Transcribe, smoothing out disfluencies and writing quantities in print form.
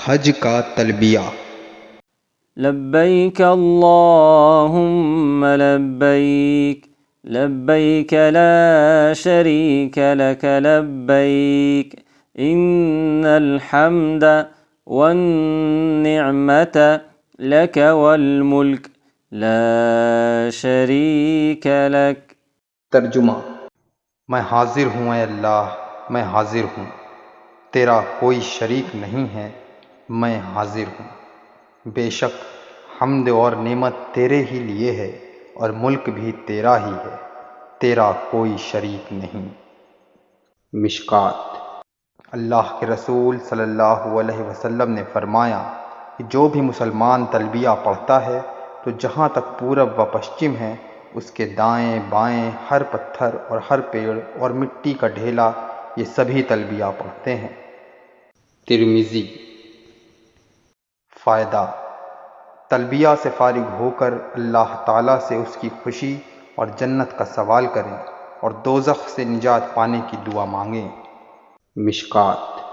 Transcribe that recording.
حج کا تلبیہ۔ لبیک اللہم لبیک، لبیک لا شریک لک لبیک، ان الحمد والنعمت لک والملک لا شریک لک۔ ترجمہ: میں حاضر ہوں اے اللہ، میں حاضر ہوں، تیرا کوئی شریک نہیں ہے، میں حاضر ہوں۔ بے شک حمد اور نعمت تیرے ہی لیے ہے اور ملک بھی تیرا ہی ہے، تیرا کوئی شریک نہیں۔ مشکوٰۃ۔ اللہ کے رسول صلی اللہ علیہ وسلم نے فرمایا کہ جو بھی مسلمان تلبیہ پڑھتا ہے تو جہاں تک پورب و پشچم ہے اس کے دائیں بائیں ہر پتھر اور ہر پیڑ اور مٹی کا ڈھیلا یہ سبھی تلبیہ پڑھتے ہیں۔ ترمذی۔ فائدہ: تلبیہ سے فارغ ہو کر اللہ تعالیٰ سے اس کی خوشی اور جنت کا سوال کریں اور دوزخ سے نجات پانے کی دعا مانگیں۔ مشکوٰۃ۔